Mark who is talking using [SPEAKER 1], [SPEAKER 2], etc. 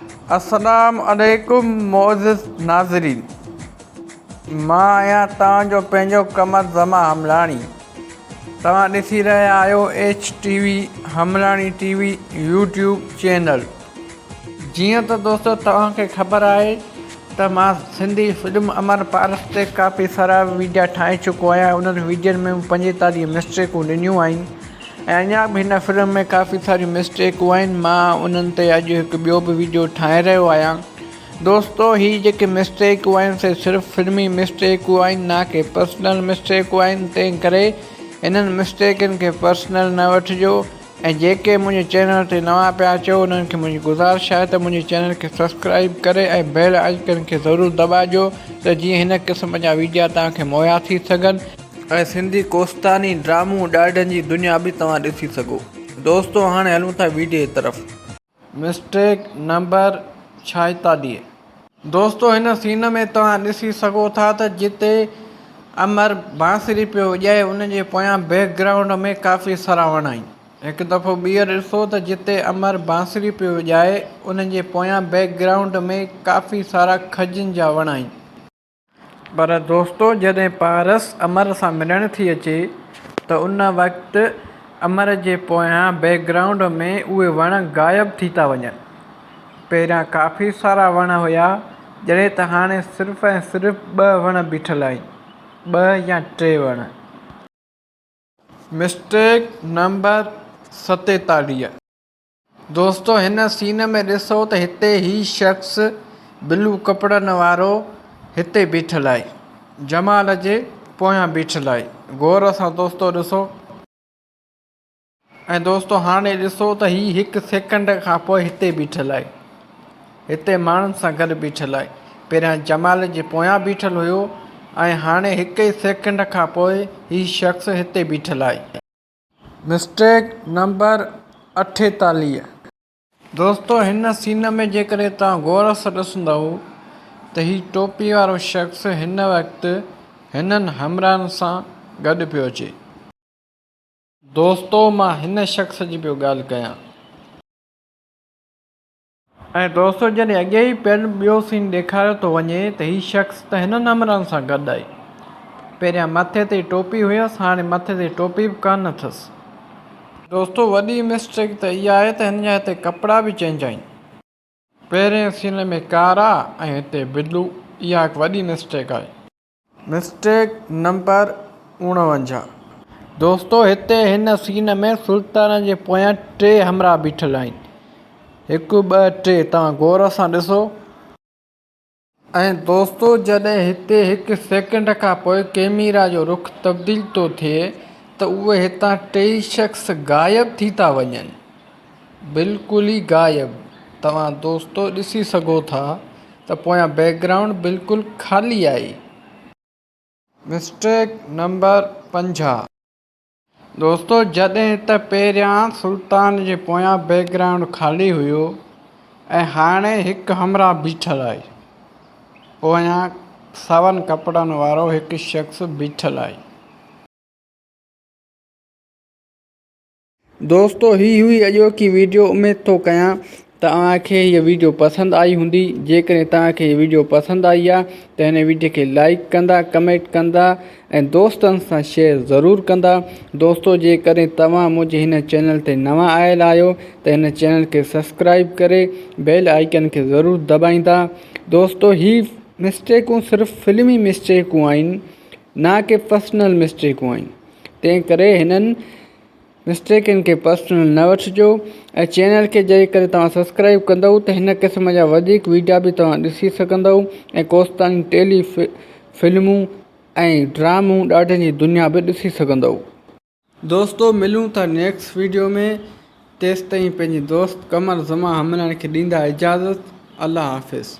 [SPEAKER 1] अस्सलाम अलैकुम मोअज़्ज़िज़ नाज़रीन, मां आहियां तव्हांजो पंहिंजो क़मर ज़मा हमलाणी। तव्हां ॾिसी रहिया आहियो HTV हमलाणी TV यूट्यूब चैनल। जीअं त दोस्तो तव्हांखे ख़बर आहे त मां सिंधी फिल्म अमर पारस ते काफ़ी सारा वीडियो ठाहे चुको आहियां। उन्हनि वीडियोनि में 45 मिस्टेकूं ॾिनियूं आहिनि ऐं अञा बि हिन फिल्म में काफ़ी सारी मिस्टेकूं आहिनि। मां उन्हनि ते अॼु हिकु ॿियो बि वीडियो ठाहे रहियो आहियां। दोस्तो हीअ जेके मिस्टेकूं आहिनि से सिर्फ़ु फिल्मी मिस्टेकूं आहिनि, ना कि पर्सनल मिस्टेकूं आहिनि। तंहिं करे इन्हनि मिस्टेकनि खे पर्सनल न वठिजो ऐं जेके मुंहिंजे चैनल ते नवां पिया अचो उन्हनि खे मुंहिंजी गुज़ारिश आहे त मुंहिंजे चैनल खे सब्सक्राइब करे ऐं बेल आइकन खे ज़रूरु दॿाइजो त जीअं हिन क़िस्म जा वीडियो तव्हांखे मुहैया थी सघनि ऐं सिंधी कोस्तानी ड्रामूं ॾाढनि जी दुनिया बि तव्हां ॾिसी सघो। दोस्तो हाणे हलूं था वीडियो तरफ़। Mistake number 46। दोस्तो हिन सीन में तव्हां ॾिसी सघो था त जिते अमर बांसुरी पियो वॼाए उनजे पोयां बैकग्राउंड में काफ़ी सारा वण आहिनि। हिकु दफ़ो ॿीहर ॾिसो त जिते अमर बांसुरी पियो वॼाए उनजे पोयां बैकग्राउंड में काफ़ी सारा खजनि जा वण आहिनि। पर दोस्तो जॾहिं पारस अमर सां मिलण थी अचे त उन वक़्तु अमर जे पोयां बैकग्राउंड में उहे वण ग़ाइबु थी था वञनि। पहिरियां काफ़ी सारा वण हुया, जॾहिं त हाणे सिर्फ़ु ऐं सिर्फ़ु 2 वण बीठल आहिनि, 2 या 3 वण। Mistake number 47। दोस्तो हिन सीन में ॾिसो त हिते ही शख़्स ब्लू कपिड़नि वारो हिते बीठल आहे, जमाल जे पोयां बीठल आहे। गौर सां दोस्तो ॾिसो। ऐं दोस्तो हाणे ॾिसो त ही 1 सेकंड खां पोइ हिते बीठल आहे, हिते माण्हुनि सां गॾु बीठल आहे। पहिरियां जमाल जे पोयां बीठल हुयो ऐं हाणे 1 ई सेकंड खां पोइ ही शख़्स हिते बीठल आहे। Mistake number 48। दोस्तो हिन सीन में जेकॾहिं तव्हां गौर सां ॾिसंदव त ही टोपी वारो शख़्स हिन वक़्तु हिननि हमराहनि सां गॾु पियो अचे। दोस्तो मां हिन शख़्स जी पियो ॻाल्हि कयां। ऐं दोस्तो जॾहिं अॻे ई ॿियो सीन ॾेखारियो थो वञे त ही शख़्स त हिननि हमराहनि सां गॾु आहे। पहिरियां मथे ते टोपी हुयसि, हाणे मथे ते टोपी बि कान अथसि। दोस्तो वॾी मिस्टेक त इहा आहे त हिन जा हिते कपिड़ा बि चेंज आहिनि। पहिरें सीन में कारा ऐं हिते ब्लू, इहा हिकु वॾी मिस्टेक आहे। Mistake number 49। दोस्तो हिते हिन सीन में सुल्तान जे पोयां 3 हमराह बीठल आहिनि, 1 2 3, तव्हां गौर सां ॾिसो। ऐं दोस्तो जॾहिं हिते 1 सेकंड खां पोइ कैमरा जो रुख़ तब्दील थो थिए त उहे हितां 3 शख़्स ग़ाइबु थी था वञनि, बिल्कुलु ई ग़ाइबु। तव्हां दोस्तो ॾिसी सघो था त पोयां बैकग्राउंड बिल्कुलु ख़ाली आहे। Mistake number 50। दोस्तो जॾहिं त पहिरियां सुल्तान जे पोयां बैकग्राउंड ख़ाली हुयो ऐं हाणे 1 हमराह बीठल आहे, पोयां सावनि कपिड़नि वारो 1 शख़्स बीठल आहे। दोस्तो ही हुई अॼोकी वीडियो। उमेद थो कयां तव्हांखे हीअ वीडियो पसंदि आई हूंदी। जेकॾहिं तव्हांखे हीअ वीडियो पसंदि आई आहे त हिन वीडियो खे लाइक कंदा, कमेंट कंदा ऐं दोस्तनि सां शेयर ज़रूरु कंदा। दोस्तो जेकॾहिं तव्हां मुंहिंजे हिन चैनल ते नवां आयल आहियो त हिन चैनल खे सब्सक्राइब करे बेल आइकन खे ज़रूरु दॿाईंदा। दोस्तो ही मिस्टेकूं सिर्फ़ु फिल्मी मिस्टेकूं आहिनि, ना कि पर्सनल मिस्टेकूं आहिनि। तंहिं करे हिननि मिस्टेकनि खे पर्सनल न वठिजो ऐं चैनल खे जेकॾहिं तव्हां सब्सक्राइब कंदव त हिन क़िस्म जा वधीक वीडियो बि तव्हां ॾिसी सघंदव ऐं कोस्तानी टेली फिल्मूं ऐं ड्रामूं ॾाढनि जी दुनिया बि ॾिसी सघंदव। दोस्तो मिलूं था नेक्स्ट वीडियो में। तेसिताईं पंहिंजे दोस्त क़मर ज़मा हमलाणी खे ॾींदा इजाज़त। अल्लाह हाफ़िज़।